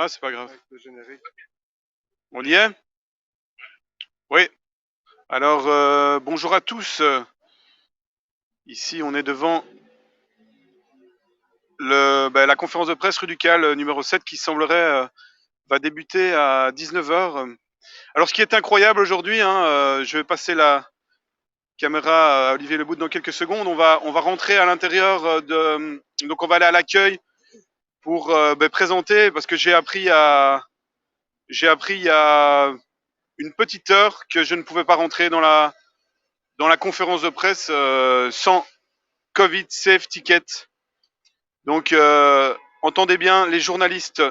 Ah, c'est pas grave. On y est? Oui. Alors, bonjour à tous. Ici, on est devant la conférence de presse Ruducal numéro 7 qui semblerait va débuter à 19 heures. Alors, ce qui est incroyable aujourd'hui, hein, je vais passer la caméra à Olivier Lebout dans quelques secondes. On va rentrer à l'intérieur donc, on va aller à l'accueil pour présenter, parce que j'ai appris il y a une petite heure que je ne pouvais pas rentrer dans la conférence de presse sans Covid Safe Ticket. Donc, entendez bien, les journalistes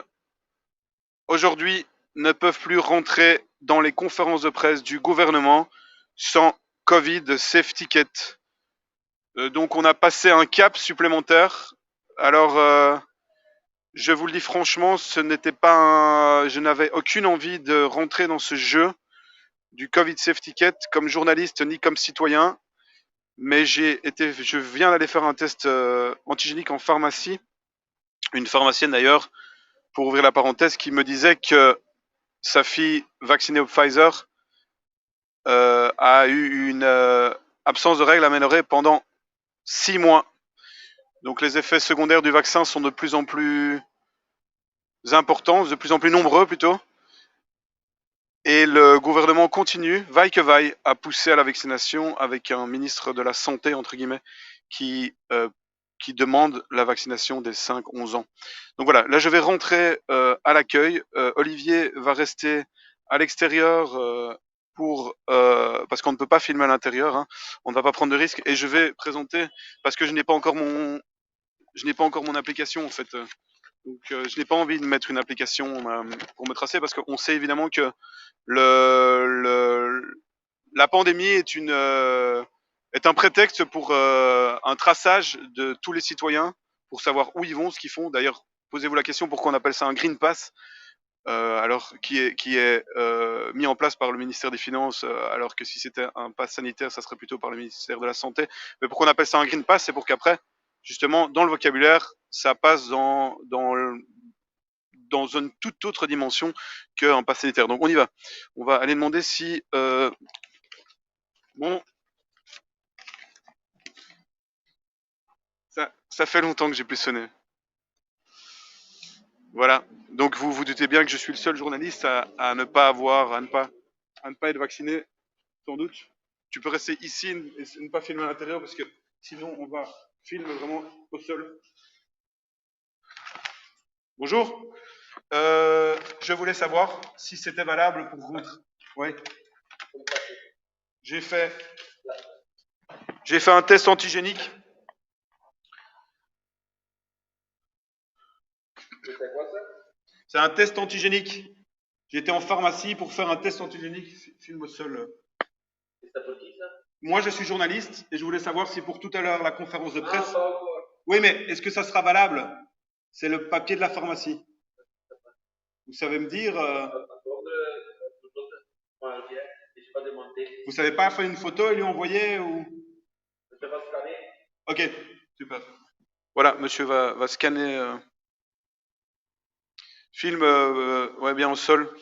aujourd'hui ne peuvent plus rentrer dans les conférences de presse du gouvernement sans Covid Safe Ticket. Donc, on a passé un cap supplémentaire. Alors, je vous le dis franchement, je n'avais aucune envie de rentrer dans ce jeu du Covid Safe Ticket comme journaliste ni comme citoyen. Mais je viens d'aller faire un test antigénique en pharmacie. Une pharmacienne d'ailleurs, pour ouvrir la parenthèse, qui me disait que sa fille vaccinée au Pfizer a eu une absence de règles améliorée pendant 6 mois. Donc les effets secondaires du vaccin sont de plus en plus importants, de plus en plus nombreux plutôt. Et le gouvernement continue, vaille que vaille, à pousser à la vaccination avec un ministre de la Santé, entre guillemets, qui demande la vaccination des 5-11 ans. Donc voilà, là je vais rentrer à l'accueil. Olivier va rester à l'extérieur parce qu'on ne peut pas filmer à l'intérieur, hein. On ne va pas prendre de risques. Et je vais présenter, parce que je n'ai pas encore mon application en fait. Donc je n'ai pas envie de mettre une application pour me tracer, parce qu'on sait évidemment que la pandémie est un prétexte pour un traçage de tous les citoyens, pour savoir où ils vont, ce qu'ils font. D'ailleurs, posez-vous la question pourquoi on appelle ça un Green Pass, alors qui est mis en place par le ministère des Finances, alors que si c'était un pass sanitaire, ça serait plutôt par le ministère de la Santé. Mais pourquoi on appelle ça un Green Pass? C'est pour qu'après, justement, dans le vocabulaire, ça passe dans une toute autre dimension qu'un pass sanitaire. Donc on y va. On va aller demander si bon, ça fait longtemps que j'ai plus sonné. Voilà. Donc vous vous doutez bien que je suis le seul journaliste à ne pas être vacciné, sans doute. Tu peux rester ici et ne pas filmer à l'intérieur, parce que sinon on va filmer vraiment au sol. Bonjour. Je voulais savoir si c'était valable pour vous. Oui. J'ai fait, j'ai fait un test antigénique. C'est un test antigénique. J'ai été en pharmacie pour faire un test antigénique. Filme au sol. Moi, je suis journaliste et je voulais savoir si pour tout à l'heure la conférence de presse. Oui, mais est-ce que ça sera valable? C'est le papier de la pharmacie. Vous savez me dire. Vous savez pas faire une photo et lui envoyer ou. Ok, super. Voilà, monsieur va scanner. Film, ouais, bien au sol.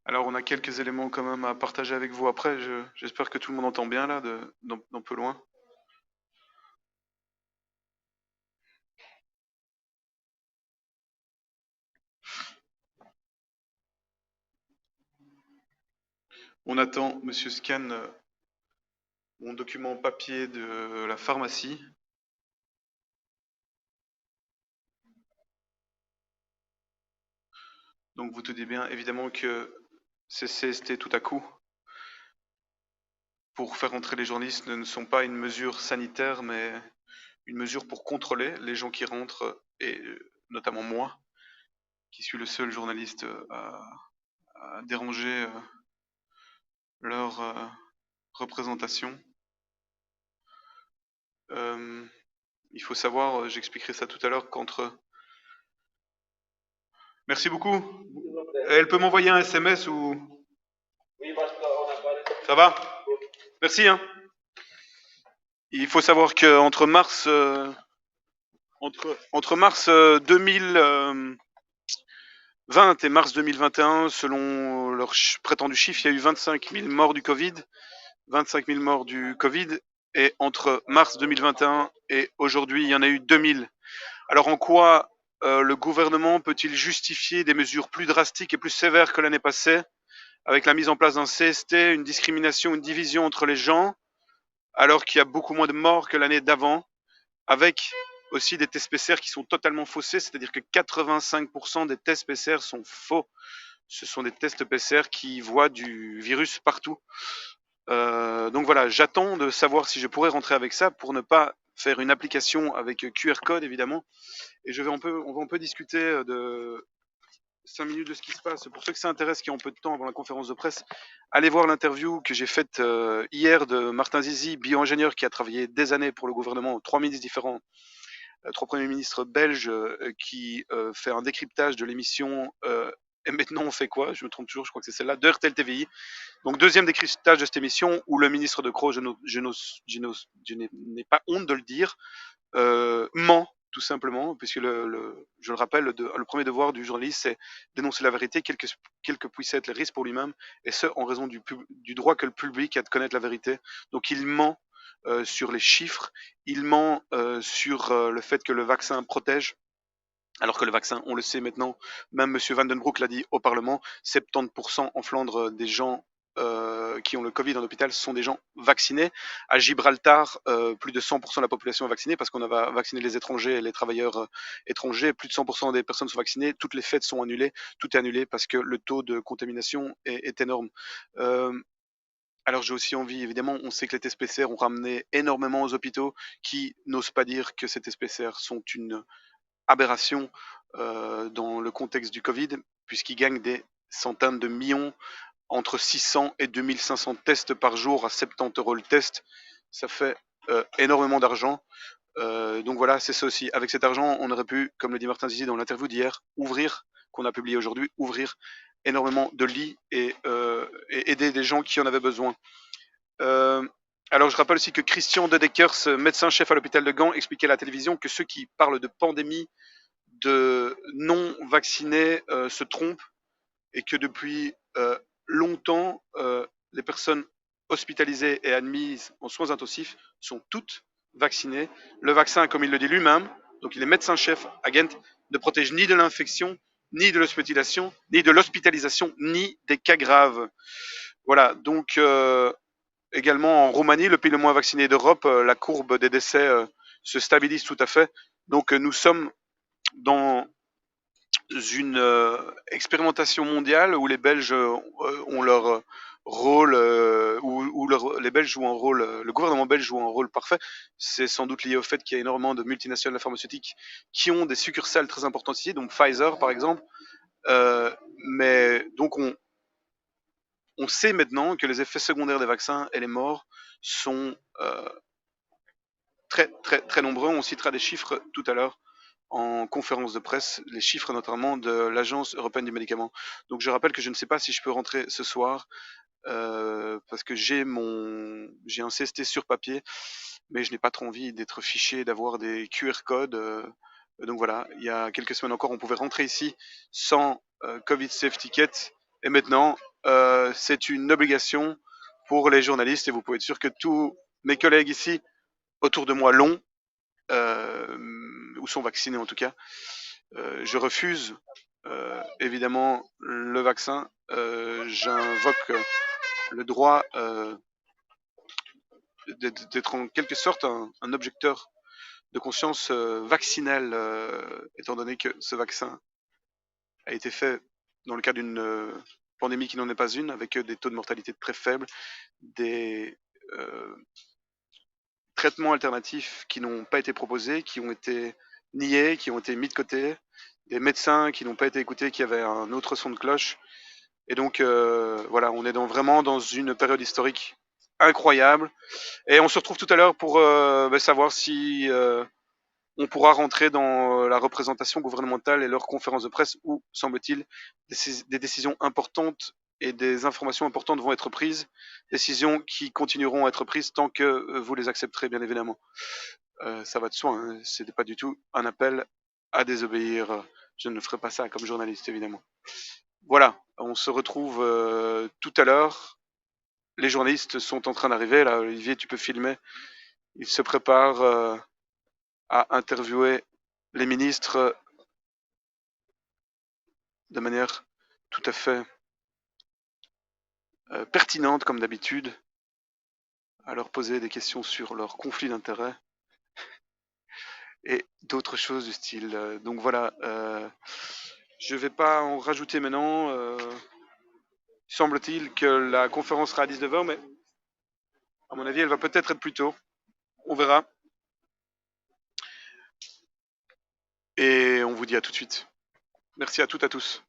Alors, on a quelques éléments quand même à partager avec vous après. J'espère que tout le monde entend bien là, d'un peu loin. On attend, monsieur scan mon document papier de la pharmacie. Donc, vous tenez bien évidemment que ces CST tout à coup, pour faire entrer les journalistes, ne sont pas une mesure sanitaire, mais une mesure pour contrôler les gens qui rentrent, et notamment moi, qui suis le seul journaliste à déranger leur représentation. Il faut savoir, j'expliquerai ça tout à l'heure, qu'entre Merci beaucoup. Elle peut m'envoyer un SMS ou... Ça va? Merci, hein. Il faut savoir qu'entre mars, entre mars 2020 et mars 2021, selon leurs prétendus chiffres, il y a eu 25 000 morts du Covid. 25 000 morts du Covid. Et entre mars 2021 et aujourd'hui, il y en a eu 2000. Alors en quoi le gouvernement peut-il justifier des mesures plus drastiques et plus sévères que l'année passée, avec la mise en place d'un CST, une discrimination, une division entre les gens, alors qu'il y a beaucoup moins de morts que l'année d'avant, avec aussi des tests PCR qui sont totalement faussés, c'est-à-dire que 85% des tests PCR sont faux. Ce sont des tests PCR qui voient du virus partout. Donc voilà, j'attends de savoir si je pourrais rentrer avec ça pour ne pas faire une application avec QR code évidemment. Et on va un peu discuter de 5 minutes de ce qui se passe. Pour ceux que ça intéresse, qui ont peu de temps avant la conférence de presse, allez voir l'interview que j'ai faite hier de Martin Zizi, bio-ingénieur qui a travaillé des années pour le gouvernement, 3 ministres différents, 3 premiers ministres belges, qui fait un décryptage de l'émission Et maintenant on fait quoi? Je me trompe toujours, je crois que c'est celle-là, de RTL TVI. Donc deuxième décryptage de cette émission où le ministre de Croo, je n'ai pas honte de le dire, ment tout simplement, puisque je le rappelle, le premier devoir du journaliste, c'est dénoncer la vérité, quels que puissent être les risques pour lui-même, et ce, en raison du droit que le public a de connaître la vérité. Donc il ment sur les chiffres, il ment sur le fait que le vaccin protège, alors que le vaccin, on le sait maintenant, même M. Van den Broek l'a dit au Parlement, 70% en Flandre des gens qui ont le Covid en hôpital sont des gens vaccinés. À Gibraltar, plus de 100% de la population est vaccinée parce qu'on a vacciné les étrangers et les travailleurs étrangers. Plus de 100% des personnes sont vaccinées. Toutes les fêtes sont annulées. Tout est annulé parce que le taux de contamination est énorme. Euh, alors j'ai aussi envie, évidemment, on sait que les tests PCR ont ramené énormément aux hôpitaux qui n'osent pas dire que ces tests PCR sont une aberration dans le contexte du Covid, puisqu'ils gagnent des centaines de millions, entre 600 et 2500 tests par jour à 70 € le test. Ça fait énormément d'argent. Donc voilà, c'est ça aussi. Avec cet argent, on aurait pu, comme le dit Martin Zizi dans l'interview d'hier, ouvrir, qu'on a publié aujourd'hui, ouvrir énormément de lits et aider des gens qui en avaient besoin. Euh, alors je rappelle aussi que Christian Dedekers, médecin-chef à l'hôpital de Gand, expliquait à la télévision que ceux qui parlent de pandémie de non vaccinés se trompent et que depuis longtemps, les personnes hospitalisées et admises en soins intensifs sont toutes vaccinées. Le vaccin, comme il le dit lui-même, donc il est médecin-chef à Ghent, ne protège ni de l'infection, ni de l'hospitalisation, ni des cas graves. Voilà, donc également en Roumanie, le pays le moins vacciné d'Europe, la courbe des décès se stabilise tout à fait. Donc nous sommes dans une expérimentation mondiale où les Belges ont leur rôle, les Belges jouent un rôle, le gouvernement belge joue un rôle parfait. C'est sans doute lié au fait qu'il y a énormément de multinationales pharmaceutiques qui ont des succursales très importantes ici, donc Pfizer par exemple. Mais donc on sait maintenant que les effets secondaires des vaccins et les morts sont très très très nombreux. On citera des chiffres tout à l'heure en conférence de presse, les chiffres notamment de l'Agence européenne du médicament. Donc je rappelle que je ne sais pas si je peux rentrer ce soir parce que j'ai un CST sur papier, mais je n'ai pas trop envie d'être fiché, d'avoir des QR codes. Donc voilà, il y a quelques semaines encore, on pouvait rentrer ici sans Covid Safe Ticket, et maintenant c'est une obligation pour les journalistes, et vous pouvez être sûr que tous mes collègues ici autour de moi l'ont, ou sont vaccinés en tout cas. Je refuse évidemment le vaccin. J'invoque le droit d'être en quelque sorte un objecteur de conscience vaccinale, étant donné que ce vaccin a été fait dans le cadre d'une pandémie qui n'en est pas une, avec des taux de mortalité très faibles, des traitements alternatifs qui n'ont pas été proposés, qui ont été niés, qui ont été mis de côté, des médecins qui n'ont pas été écoutés, qui avaient un autre son de cloche. Et donc voilà, on est vraiment dans une période historique incroyable. Et on se retrouve tout à l'heure pour savoir si on pourra rentrer dans la représentation gouvernementale et leur conférence de presse où, semble-t-il, des décisions importantes et des informations importantes vont être prises, décisions qui continueront à être prises tant que vous les accepterez, bien évidemment. Ça va de soi, hein, ce n'est pas du tout un appel à désobéir. Je ne ferai pas ça comme journaliste, évidemment. Voilà, on se retrouve tout à l'heure. Les journalistes sont en train d'arriver. Là, Olivier, tu peux filmer. Ils se préparent à interviewer les ministres de manière tout à fait pertinente, comme d'habitude, à leur poser des questions sur leur conflit d'intérêts et d'autres choses du style. Donc voilà, je ne vais pas en rajouter maintenant. Semble-t-il que la conférence sera à 19h, mais à mon avis, elle va peut-être être plus tôt. On verra. Et on vous dit à tout de suite. Merci à toutes et à tous.